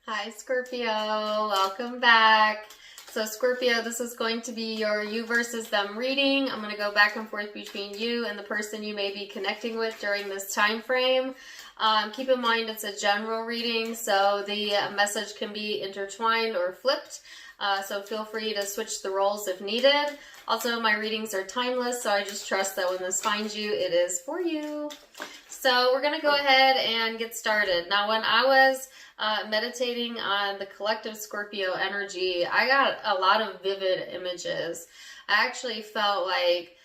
Hi Scorpio, welcome back. So Scorpio, this is going to be your you versus them reading. I'm going to go back and forth between you and the person you may be connecting with during this time frame. Keep in mind it's a general reading, so the message can be intertwined or flipped. So feel free to switch the roles if needed. Also, my readings are timeless, so I just trust that when this finds you, it is for you. So we're going to go ahead and get started. Now, when I was meditating on the collective Scorpio energy, I got a lot of vivid images. I actually felt like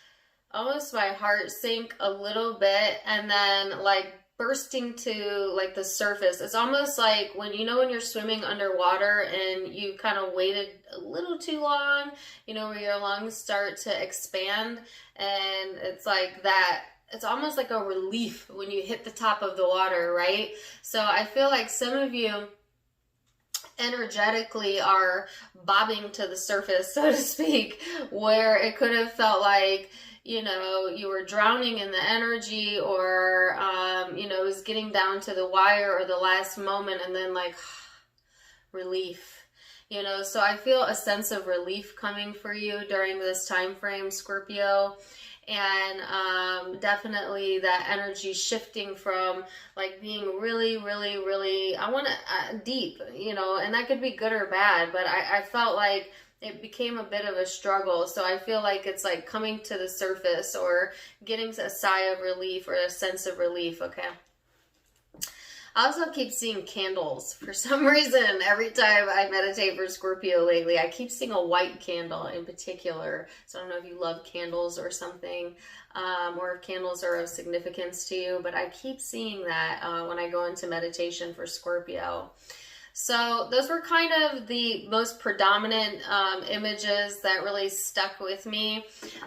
almost my heart sank a little bit and then like bursting to like the surface. It's almost like when you're swimming underwater and you kind of waited a little too long, where your lungs start to expand, and it's like that. It's almost like a relief when you hit the top of the water, right? So I feel like some of you energetically are bobbing to the surface, so to speak, where it could have felt like, you were drowning in the energy, or, it was getting down to the wire or the last moment, and then like relief. So I feel a sense of relief coming for you during this time frame, Scorpio. And definitely that energy shifting from like being really, really, really, I want to deep, and that could be good or bad, but I felt like it became a bit of a struggle. So I feel like it's like coming to the surface or getting a sigh of relief or a sense of relief. Okay. I also keep seeing candles for some reason. Every time I meditate for Scorpio lately, I keep seeing a white candle in particular. So I don't know if you love candles or something, or if candles are of significance to you, but I keep seeing that when I go into meditation for Scorpio. So those were kind of the most predominant images that really stuck with me.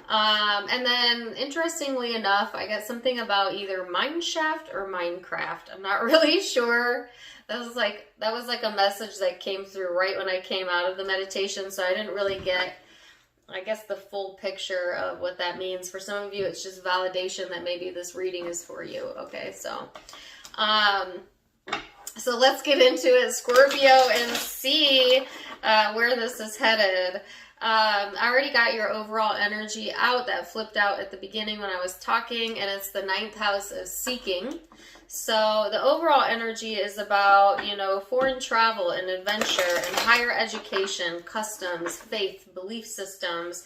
And then interestingly enough, I got something about either mineshaft or Minecraft. I'm not really sure. That was like a message that came through right when I came out of the meditation. So I didn't really get, I guess, the full picture of what that means. For some of you, it's just validation that maybe this reading is for you. Okay, so let's get into it, Scorpio, and see where this is headed. I already got your overall energy out that flipped out at the beginning when I was talking, and it's the 9th house of seeking. So the overall energy is about, foreign travel and adventure and higher education, customs, faith, belief systems.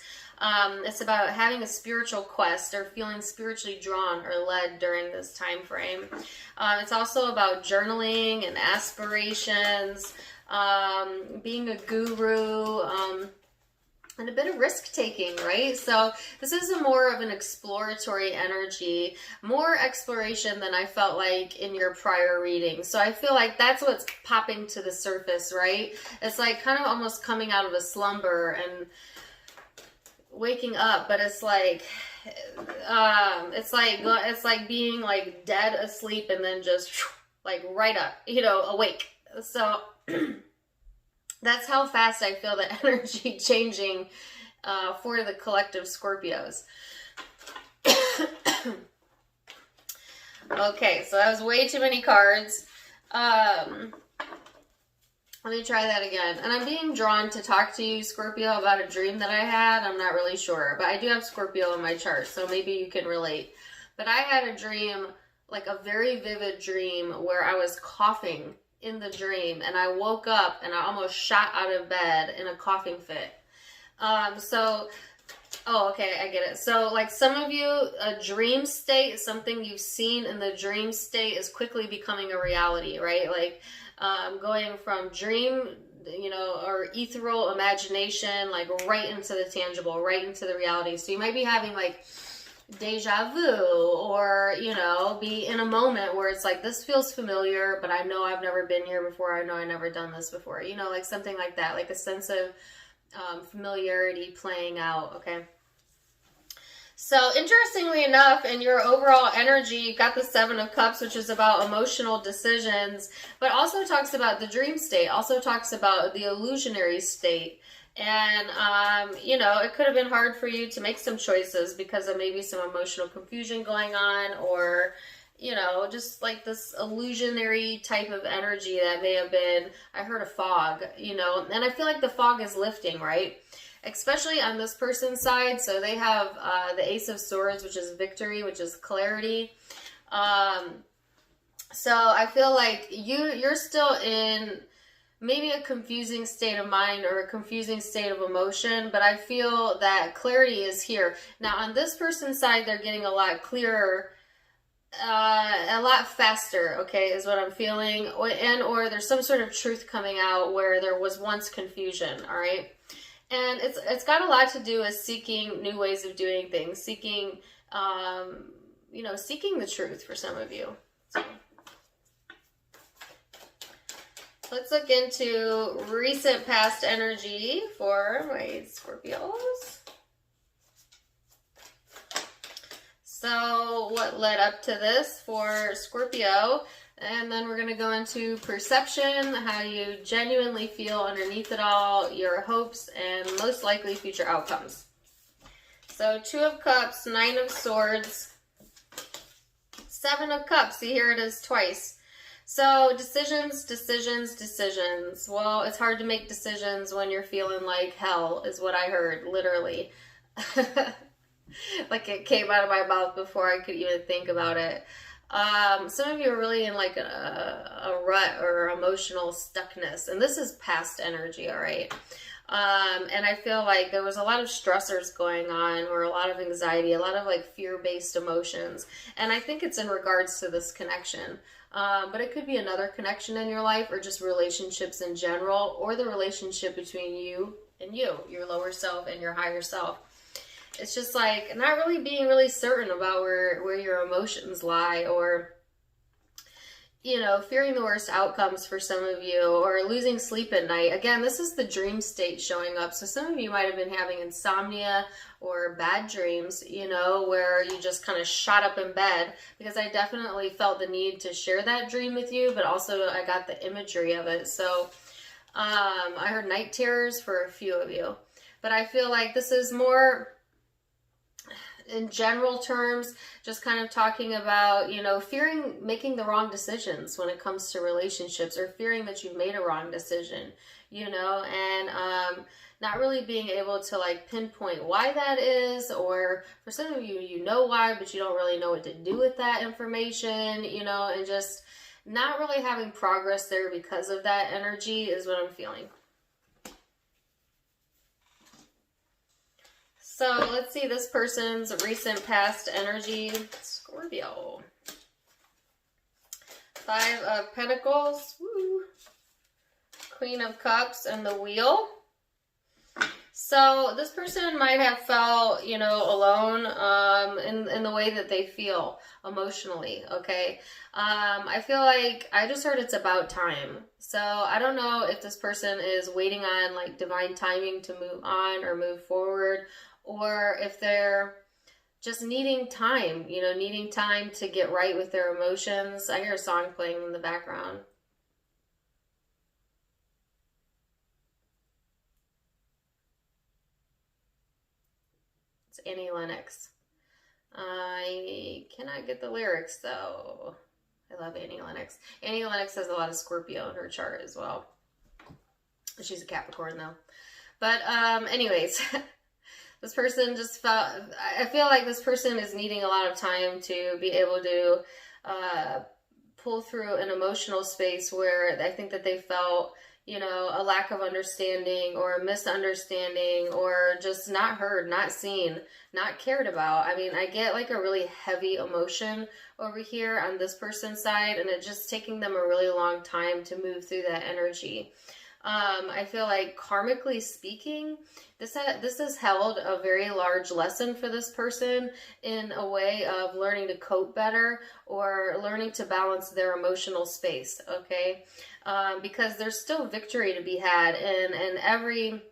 It's about having a spiritual quest or feeling spiritually drawn or led during this time frame. It's also about journaling and aspirations, being a guru, and a bit of risk taking, right? So this is more of an exploratory energy, more exploration than I felt like in your prior reading. So I feel like that's what's popping to the surface, right? It's like kind of almost coming out of a slumber and waking up, but it's like being like dead asleep and then just like right up, awake. So that's how fast I feel the energy changing for the collective Scorpios. Okay, so that was way too many cards. Let me try that again. And I'm being drawn to talk to you, Scorpio, about a dream that I had. I'm not really sure, but I do have Scorpio in my chart, so maybe you can relate. But I had a dream, like a very vivid dream, where I was coughing in the dream, and I woke up and I almost shot out of bed in a coughing fit. Oh, okay, I get it. So, like some of you, a dream state, something you've seen in the dream state is quickly becoming a reality, right? Like, going from dream, or ethereal imagination, like right into the tangible, right into the reality. So you might be having like deja vu, or, be in a moment where it's like, this feels familiar, but I know I've never been here before. I know I've never done this before, like something like that, like a sense of familiarity playing out. Okay. So interestingly enough, in your overall energy, you got the 7 of Cups, which is about emotional decisions, but also talks about the dream state, also talks about the illusionary state. And, it could have been hard for you to make some choices because of maybe some emotional confusion going on, or, you know, just like this illusionary type of energy that may have been, I heard a fog, you know, and I feel like the fog is lifting, right? Especially on this person's side. So they have the Ace of Swords, which is victory, which is clarity. So I feel like you're still in maybe a confusing state of mind or a confusing state of emotion, but I feel that clarity is here. Now on this person's side, they're getting a lot clearer, a lot faster, okay, is what I'm feeling. Or there's some sort of truth coming out where there was once confusion, all right? And it's got a lot to do with seeking new ways of doing things, seeking, you know, seeking the truth for some of you. So let's look into recent past energy for my Scorpios. So what led up to this for Scorpio? And then we're going to go into perception, how you genuinely feel underneath it all, your hopes, and most likely future outcomes. So 2 of Cups, 9 of Swords, 7 of Cups. See, here it is twice. So decisions, decisions, decisions. Well, it's hard to make decisions when you're feeling like hell, is what I heard, literally. Like it came out of my mouth before I could even think about it. Some of you are really in like a rut or emotional stuckness, and this is past energy, all right? And I feel like there was a lot of stressors going on, or a lot of anxiety, a lot of like fear-based emotions, and I think it's in regards to this connection. But it could be another connection in your life, or just relationships in general, or the relationship between you and you, your lower self and your higher self. It's just like not really being really certain about where your emotions lie, or, you know, fearing the worst outcomes for some of you, or losing sleep at night. Again, this is the dream state showing up. So some of you might have been having insomnia or bad dreams, you know, where you just kind of shot up in bed, because I definitely felt the need to share that dream with you, but also I got the imagery of it. So I heard night terrors for a few of you, but I feel like this is more in general terms, just kind of talking about, you know, fearing making the wrong decisions when it comes to relationships, or fearing that you've made a wrong decision, you know, and not really being able to like pinpoint why that is, or for some of you, you know why, but you don't really know what to do with that information, you know, and just not really having progress there because of that energy is what I'm feeling. So let's see this person's recent past energy, Scorpio. 5 of Pentacles, woo. Queen of Cups, and the Wheel. So this person might have felt, you know, alone in the way that they feel emotionally, okay? I feel like, I just heard it's about time. So I don't know if this person is waiting on like divine timing to move on or move forward, or if they're just needing time, you know, needing time to get right with their emotions. I hear a song playing in the background. It's Annie Lennox. I cannot get the lyrics though. I love Annie Lennox. Annie Lennox has a lot of Scorpio in her chart as well. She's a Capricorn though. But anyways, this person just felt, I feel like this person is needing a lot of time to be able to pull through an emotional space where I think that they felt, you know, a lack of understanding or misunderstanding, or just not heard, not seen, not cared about. I mean, I get like a really heavy emotion over here on this person's side, and it's just taking them a really long time to move through that energy. I feel like karmically speaking, this has held a very large lesson for this person in a way of learning to cope better, or learning to balance their emotional space, okay? Because there's still victory to be had, and every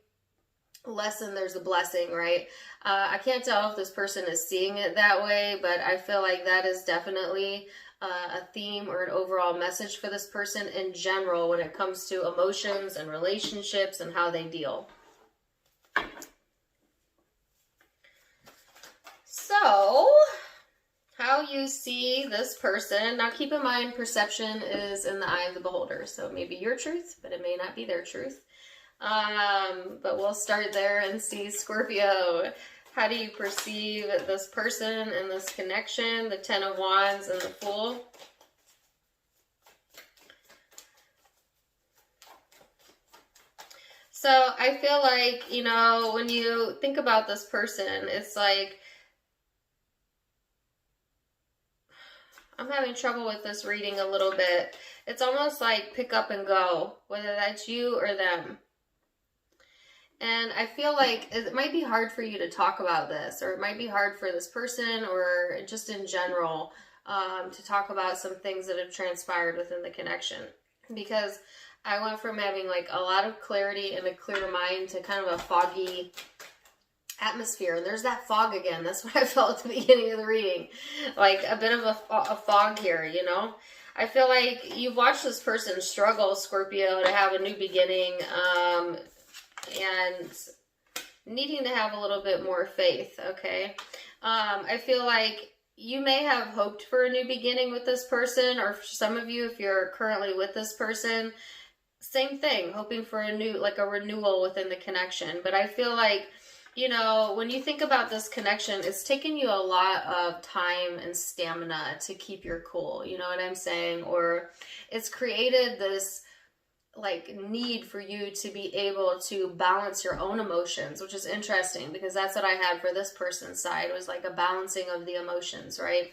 lesson there's a blessing, right? I can't tell if this person is seeing it that way, but I feel like that is definitely a theme or an overall message for this person in general when it comes to emotions and relationships and how they deal. So, how how you see this person. Now keep in mind, perception is in the eye of the beholder. So it may be your truth, but it may not be their truth. But we'll start there and see, Scorpio. How do you perceive this person and this connection? The Ten of Wands and the Fool. So I feel like, you know, when you think about this person, it's like, I'm having trouble with this reading a little bit. It's almost like pick up and go, whether that's you or them. And I feel like it might be hard for you to talk about this, or it might be hard for this person, or just in general, to talk about some things that have transpired within the connection. Because I went from having like a lot of clarity and a clear mind to kind of a foggy atmosphere. And there's that fog again. That's what I felt at the beginning of the reading. Like a bit of a fog here, you know? I feel like you've watched this person struggle, Scorpio, to have a new beginning, and needing to have a little bit more faith, okay? I feel like you may have hoped for a new beginning with this person, or for some of you, if you're currently with this person, same thing, hoping for a new, like a renewal within the connection. But I feel like, you know, when you think about this connection, it's taken you a lot of time and stamina to keep your cool, you know what I'm saying? Or it's created this like need for you to be able to balance your own emotions, which is interesting because that's what I had for this person's side. It was like a balancing of the emotions, right?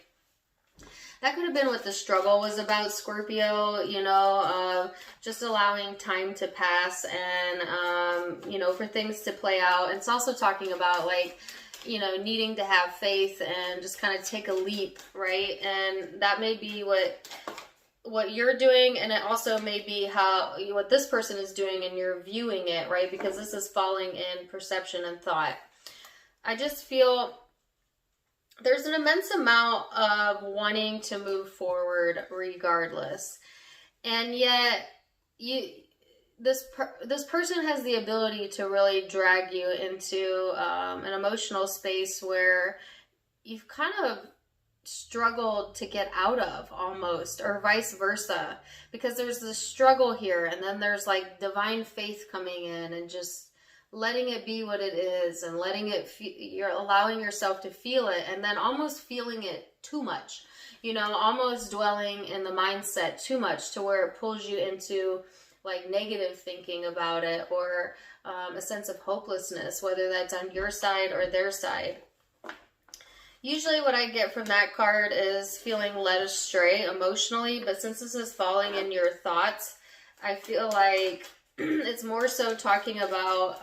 That could have been what the struggle was about, Scorpio, you know, just allowing time to pass and, you know, for things to play out. It's also talking about like, you know, needing to have faith and just kind of take a leap, right? And that may be what you're doing, and it also may be what this person is doing and you're viewing it, right? Because this is falling in perception and thought. I just feel there's an immense amount of wanting to move forward regardless. And yet this person has the ability to really drag you into an emotional space where you've kind of struggled to get out of almost, or vice versa, because there's this struggle here, and then there's like divine faith coming in and just letting it be what it is, and letting it you're allowing yourself to feel it, and then almost feeling it too much, you know, almost dwelling in the mindset too much to where it pulls you into like negative thinking about it, or a sense of hopelessness, whether that's on your side or their side. Usually what I get from that card is feeling led astray emotionally, but since this is falling in your thoughts, I feel like it's more so talking about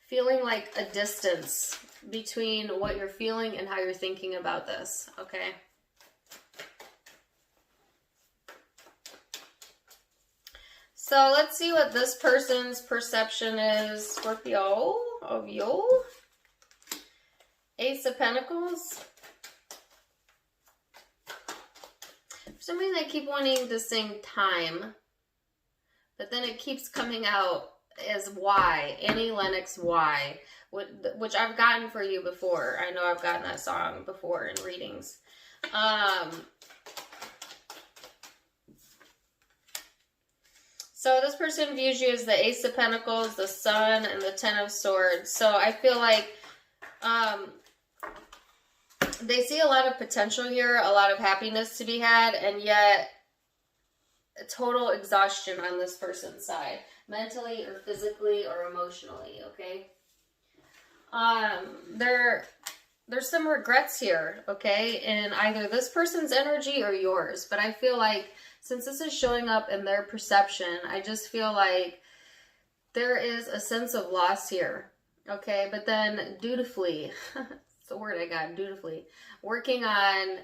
feeling like a distance between what you're feeling and how you're thinking about this, okay? So let's see what this person's perception is, Scorpio, of you. Ace of Pentacles. For some reason I keep wanting to sing Time, but then it keeps coming out as Y, Annie Lennox Y, which I've gotten for you before. I know I've gotten that song before in readings. So this person views you as the Ace of Pentacles, the Sun, and the Ten of Swords. So I feel like they see a lot of potential here, a lot of happiness to be had, and yet a total exhaustion on this person's side, mentally or physically or emotionally, okay? There's some regrets here, okay, in either this person's energy or yours, but I feel like since this is showing up in their perception, I just feel like there is a sense of loss here, okay? But then dutifully, the word I got, dutifully, working on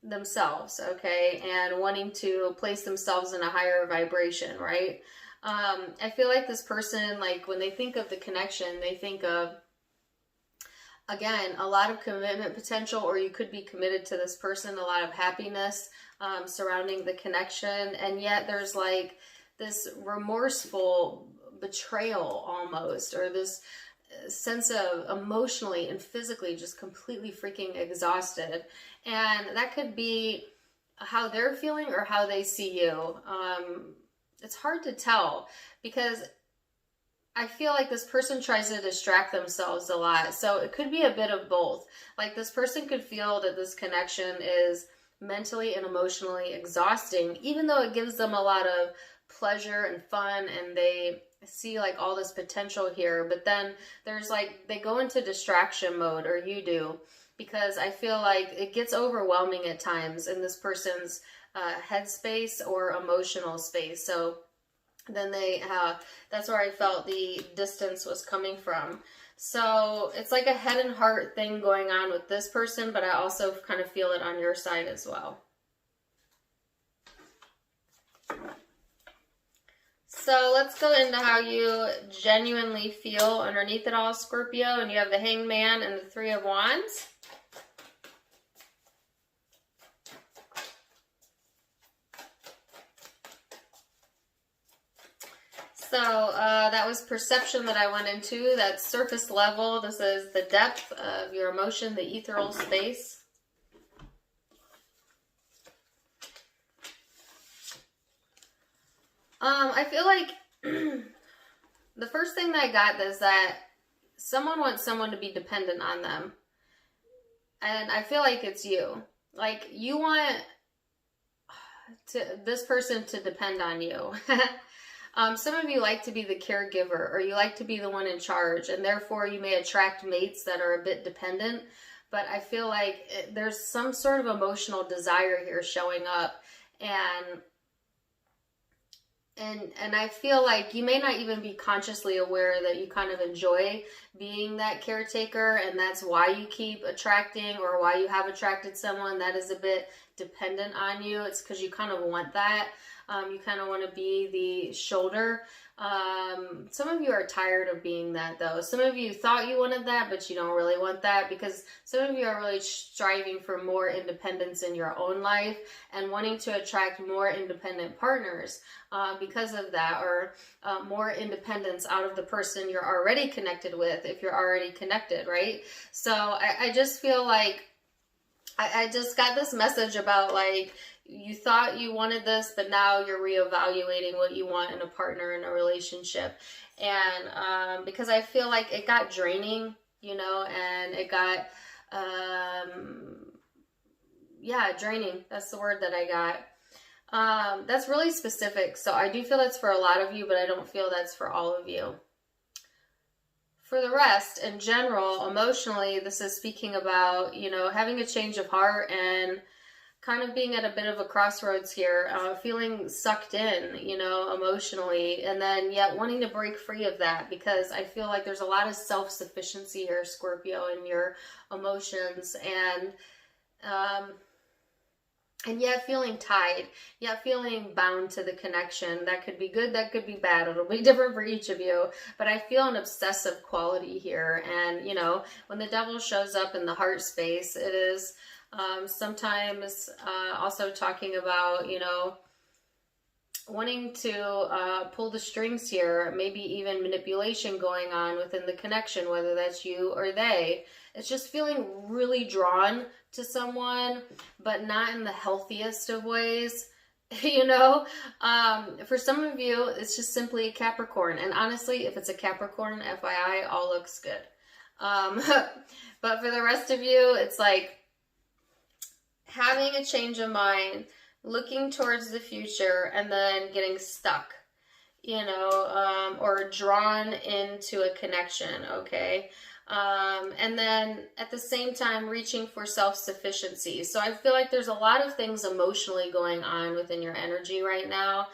themselves, okay, and wanting to place themselves in a higher vibration, right? I feel like this person, like when they think of the connection, they think of, again, a lot of commitment potential, or you could be committed to this person, a lot of happiness surrounding the connection, and yet there's like this remorseful betrayal almost, or this sense of emotionally and physically just completely freaking exhausted. And that could be how they're feeling or how they see you. It's hard to tell because I feel like this person tries to distract themselves a lot. So it could be a bit of both. Like this person could feel that this connection is mentally and emotionally exhausting, even though it gives them a lot of pleasure and fun and they see like all this potential here. But then there's like, they go into distraction mode, or you do, because I feel like it gets overwhelming at times in this person's headspace or emotional space. So then that's where I felt the distance was coming from. So it's like a head and heart thing going on with this person, but I also kind of feel it on your side as well. So let's go into how you genuinely feel underneath it all, Scorpio. And you have the Hangman and the Three of Wands. So that was perception that I went into. That's surface level. This is the depth of your emotion, the ethereal space. I feel like the first thing that I got is that someone wants someone to be dependent on them. And I feel like it's you. Like you want this person to depend on you. Some of you like to be the caregiver, or you like to be the one in charge, and therefore you may attract mates that are a bit dependent. But I feel like there's some sort of emotional desire here showing up, and I feel like you may not even be consciously aware that you kind of enjoy being that caretaker, and that's why you keep attracting, or why you have attracted someone that is a bit dependent on you. It's because you kind of want that. You kind of want to be the shoulder. Some of you are tired of being that, though. Some of you thought you wanted that, but you don't really want that, because some of you are really striving for more independence in your own life and wanting to attract more independent partners because of that, or more independence out of the person you're already connected with, if you're already connected, right? So I just feel like I just got this message about like, you thought you wanted this, but now you're reevaluating what you want in a partner, in a relationship. And because I feel like it got draining, you know, and it got, draining. That's the word that I got. That's really specific. So I do feel that's for a lot of you, but I don't feel that's for all of you. For the rest, in general, emotionally, this is speaking about, you know, having a change of heart and kind of being at a bit of a crossroads here, feeling sucked in, you know, emotionally, and then yet wanting to break free of that, because I feel like there's a lot of self-sufficiency here, Scorpio, in your emotions, and yet feeling tied, yet feeling bound to the connection. That could be good, that could be bad. It'll be different for each of you, but I feel an obsessive quality here. And, you know, when the devil shows up in the heart space, it is sometimes also talking about, you know, wanting to pull the strings here, maybe even manipulation going on within the connection, whether that's you or they. It's just feeling really drawn to someone, but not in the healthiest of ways. You know, for some of you, it's just simply a Capricorn. And honestly, if it's a Capricorn, FYI, all looks good. But for the rest of you, it's like having a change of mind, looking towards the future, and then getting stuck, you know, or drawn into a connection, okay? And then at the same time, reaching for self-sufficiency. So I feel like there's a lot of things emotionally going on within your energy right now.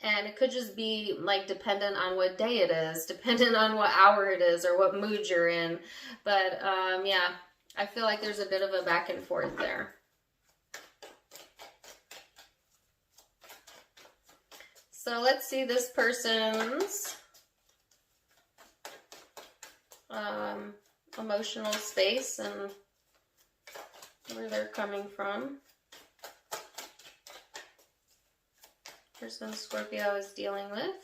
And it could just be like dependent on what day it is, dependent on what hour it is, or what mood you're in. But yeah, I feel like there's a bit of a back and forth there. So let's see this person's emotional space and where they're coming from. Person Scorpio is dealing with.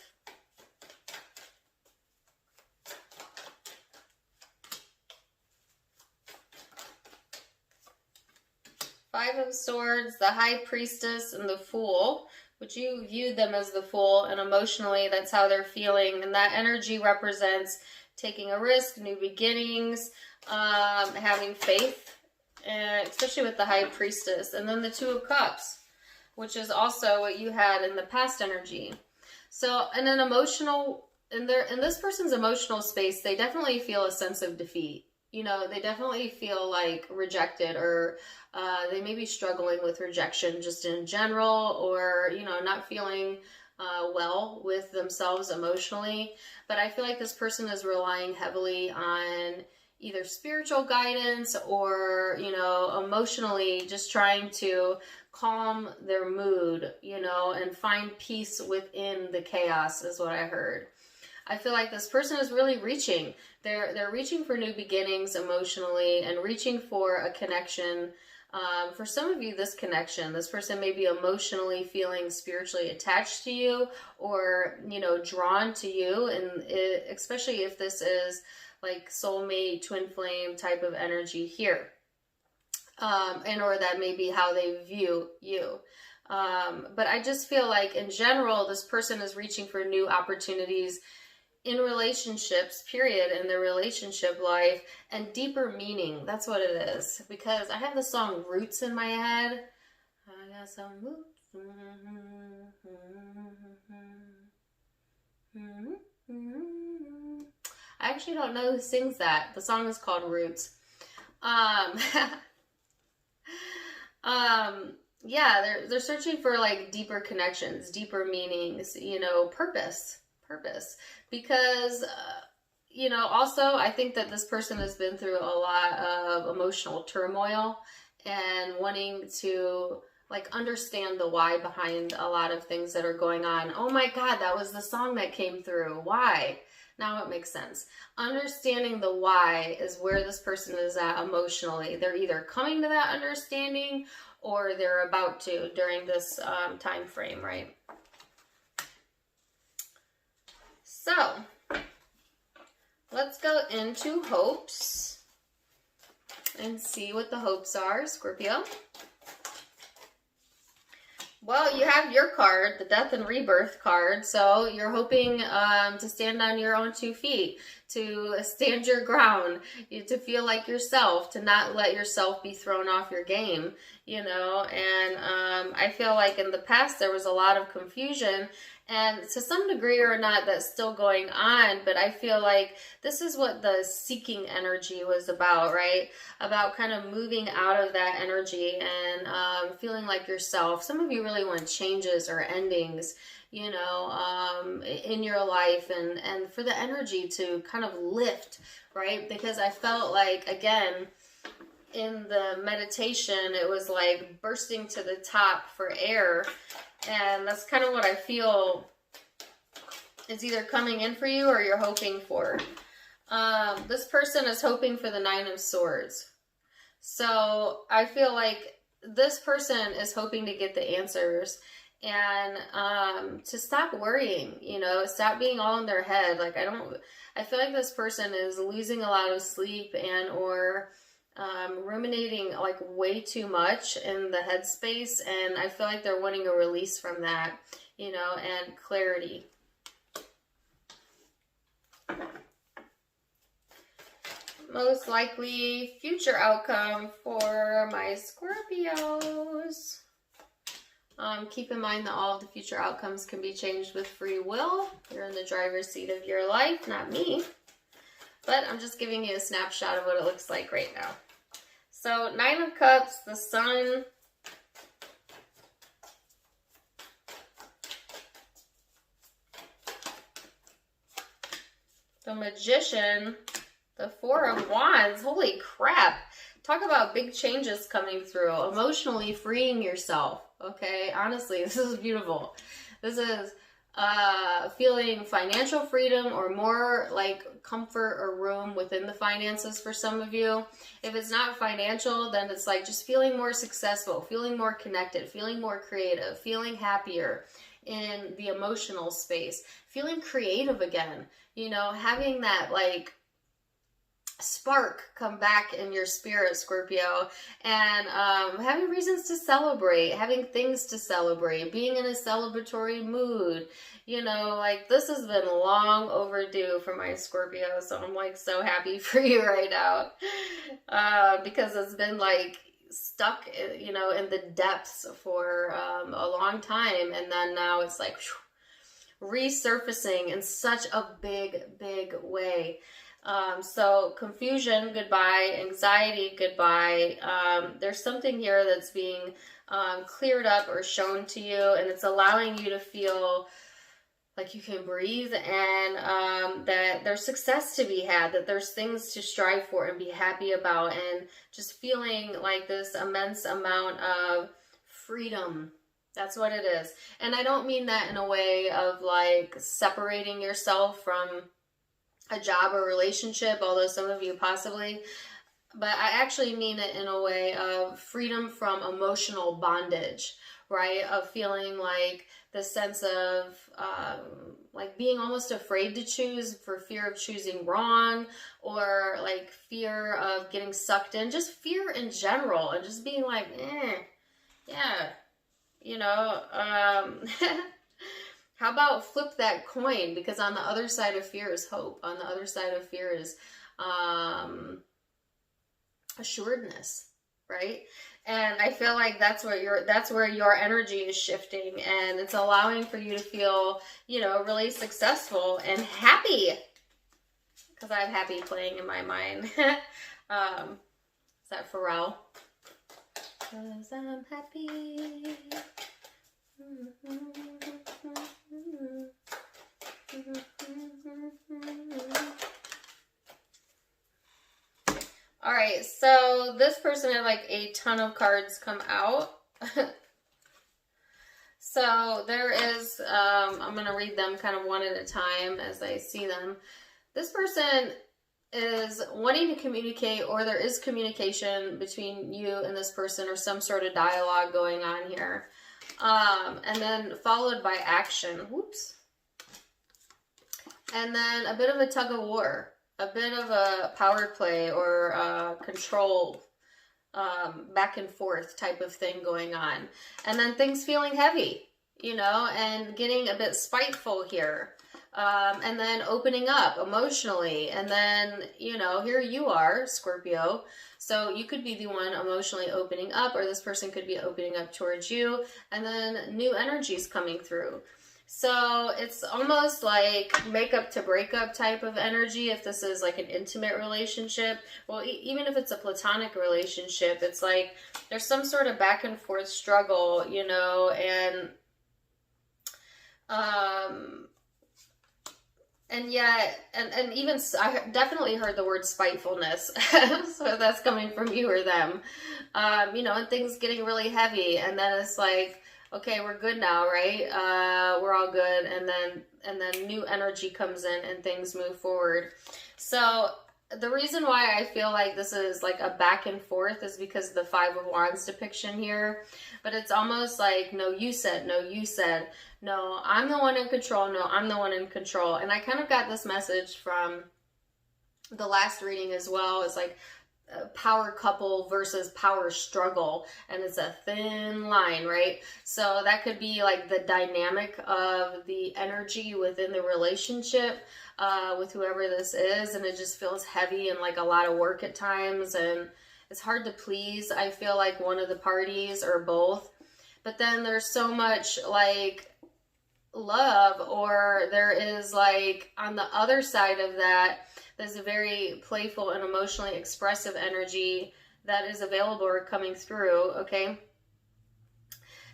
Five of Swords, the High Priestess, and the Fool, which you viewed them as the Fool, and emotionally that's how they're feeling. And that energy represents taking a risk, new beginnings, having faith, especially with the High Priestess. And then the Two of Cups, which is also what you had in the past energy. So in an emotional, in this person's emotional space, they definitely feel a sense of defeat. You know, they definitely feel like rejected, or they may be struggling with rejection just in general, or, you know, not feeling well with themselves emotionally. But I feel like this person is relying heavily on either spiritual guidance or, you know, emotionally just trying to calm their mood, you know, and find peace within the chaos is what I heard. I feel like this person is really reaching. They're reaching for new beginnings emotionally and reaching for a connection. For some of you, this person may be emotionally feeling spiritually attached to you, or, you know, drawn to you. And especially if this is like soulmate, twin flame type of energy here. And or that may be how they view you. But I just feel like in general, this person is reaching for new opportunities in relationships, period, in their relationship life, and deeper meaning. That's what it is. Because I have the song Roots in my head. I got some roots. I actually don't know who sings that. The song is called Roots. Yeah, they're searching for like deeper connections, deeper meanings, you know, purpose, because, you know, also I think that this person has been through a lot of emotional turmoil and wanting to like understand the why behind a lot of things that are going on. Oh my God, that was the song that came through. Why? Now it makes sense. Understanding the why is where this person is at emotionally. They're either coming to that understanding or they're about to during this time frame, right? So, let's go into hopes and see what the hopes are, Scorpio. Well, you have your card, the Death and Rebirth card, so you're hoping to stand on your own 2 feet, to stand your ground, to feel like yourself, to not let yourself be thrown off your game, you know, and I feel like in the past there was a lot of confusion, and to some degree or not that's still going on, but I feel like this is what the seeking energy was about, right? About kind of moving out of that energy and feeling like yourself. Some of you really want changes or endings, you know, in your life, and for the energy to kind of lift, right? Because I felt like, again, in the meditation, it was like bursting to the top for air. And that's kind of what I feel is either coming in for you or you're hoping for. This person is hoping for the 9 of Swords. So I feel like this person is hoping to get the answers and to stop worrying, you know, stop being all in their head. Like I feel like this person is losing a lot of sleep and or ruminating like way too much in the headspace, and I feel like they're wanting a release from that, you know, and clarity. Most likely future outcome for my Scorpios. Keep in mind that all of the future outcomes can be changed with free will. You're in the driver's seat of your life, not me. But I'm just giving you a snapshot of what it looks like right now. So, 9 of Cups, the Sun, the Magician, the 4 of Wands. Holy crap. Talk about big changes coming through. Emotionally freeing yourself. Okay, honestly, this is beautiful. This is feeling financial freedom or more like comfort or room within the finances for some of you. If it's not financial, then it's like just feeling more successful, feeling more connected, feeling more creative, feeling happier in the emotional space, feeling creative again, you know, having that like spark come back in your spirit, Scorpio, and having reasons to celebrate, having things to celebrate, being in a celebratory mood. You know, like this has been long overdue for my Scorpio, so I'm like so happy for you right now, because it's been like stuck, you know, in the depths for a long time, and then now it's like resurfacing in such a big way. So confusion, goodbye. Anxiety, goodbye. There's something here that's being cleared up or shown to you, and it's allowing you to feel like you can breathe, and that there's success to be had, that there's things to strive for and be happy about, and just feeling like this immense amount of freedom. That's what it is. And I don't mean that in a way of like separating yourself from a job or relationship, although some of you possibly, but I actually mean it in a way of freedom from emotional bondage, right? Of feeling like the sense of like being almost afraid to choose for fear of choosing wrong, or like fear of getting sucked in, just fear in general, and just being like, yeah, you know, how about flip that coin? Because on the other side of fear is hope. On the other side of fear is assuredness, right? And I feel like that's where your energy is shifting, and it's allowing for you to feel, you know, really successful and happy. Because I have happy playing in my mind. Is that Pharrell? Because I'm happy. All right, so this person had like a ton of cards come out. So there is, I'm going to read them kind of one at a time as I see them. This person is wanting to communicate, or there is communication between you and this person, or some sort of dialogue going on here. And then followed by action. Whoops. And then a bit of a tug of war. A bit of a power play or control, back and forth type of thing going on. And then things feeling heavy, you know, and getting a bit spiteful here. And then opening up emotionally. And then, you know, here you are, Scorpio. So you could be the one emotionally opening up, or this person could be opening up towards you. And then new energies coming through. So it's almost like makeup to breakup type of energy if this is like an intimate relationship. Well, even if it's a platonic relationship, it's like there's some sort of back and forth struggle, you know, and yet, and even, I definitely heard the word spitefulness. So that's coming from you or them, you know, and things getting really heavy. And then it's like, okay, we're good now, right? We're all good. And then new energy comes in and things move forward. So the reason why I feel like this is like a back and forth is because of the Five of Wands depiction here. But it's almost like, no, you said, no, you said, no, I'm the one in control. No, I'm the one in control. And I kind of got this message from the last reading as well. It's like, power couple versus power struggle, and it's a thin line, right? So that could be like the dynamic of the energy within the relationship with whoever this is, and it just feels heavy and like a lot of work at times, and it's hard to please, I feel like, one of the parties or both. But then there's so much like love, or there is like on the other side of that, there's a very playful and emotionally expressive energy that is available or coming through, okay?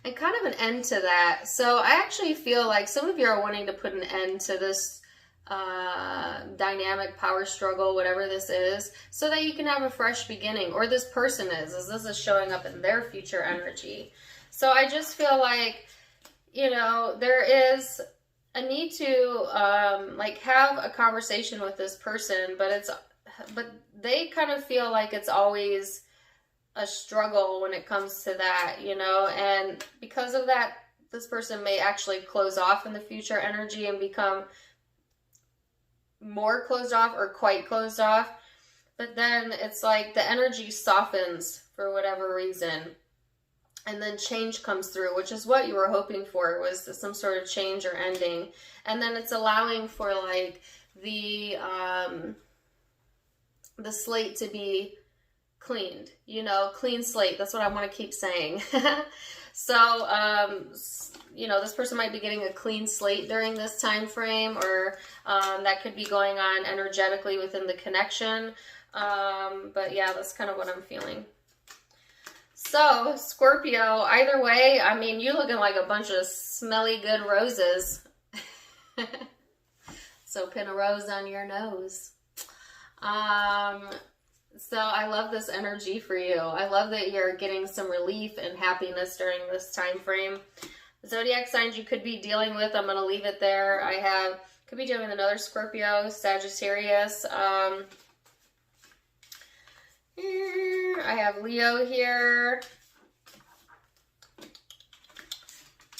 And kind of an end to that. So I actually feel like some of you are wanting to put an end to this dynamic power struggle, whatever this is, so that you can have a fresh beginning, or this person is, as this is showing up in their future energy. So I just feel like, you know, there is a need to like have a conversation with this person, but they kind of feel like it's always a struggle when it comes to that, you know, and because of that, this person may actually close off in the future energy and become more closed off or quite closed off. But then it's like the energy softens for whatever reason. And then change comes through, which is what you were hoping for, was some sort of change or ending. And then it's allowing for like the slate to be cleaned, you know, clean slate. That's what I want to keep saying. So, you know, this person might be getting a clean slate during this time frame, or that could be going on energetically within the connection. But yeah, that's kind of what I'm feeling. So, Scorpio, either way, I mean, you're looking like a bunch of smelly good roses. So pin a rose on your nose. So I love this energy for you. I love that you're getting some relief and happiness during this time frame. Zodiac signs you could be dealing with, I'm going to leave it there. Could be dealing with another Scorpio, Sagittarius. I have Leo here.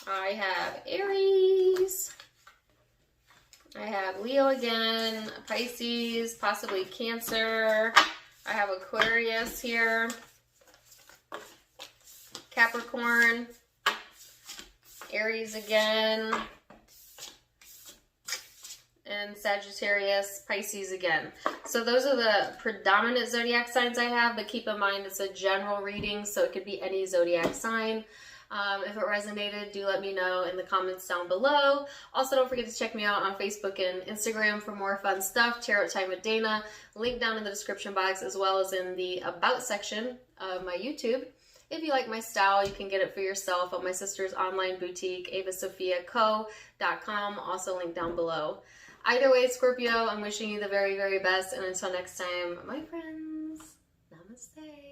I have Aries. I have Leo again, Pisces, possibly Cancer. I have Aquarius here, Capricorn, Aries again, and Sagittarius, Pisces again. So those are the predominant zodiac signs I have, but keep in mind it's a general reading, so it could be any zodiac sign. If it resonated, do let me know in the comments down below. Also, don't forget to check me out on Facebook and Instagram for more fun stuff. Tarot Time with Dana. Link down in the description box, as well as in the About section of my YouTube. If you like my style, you can get it for yourself at my sister's online boutique, avasophiaco.com. Also linked down below. Either way, Scorpio, I'm wishing you the very, very best. And until next time, my friends, namaste.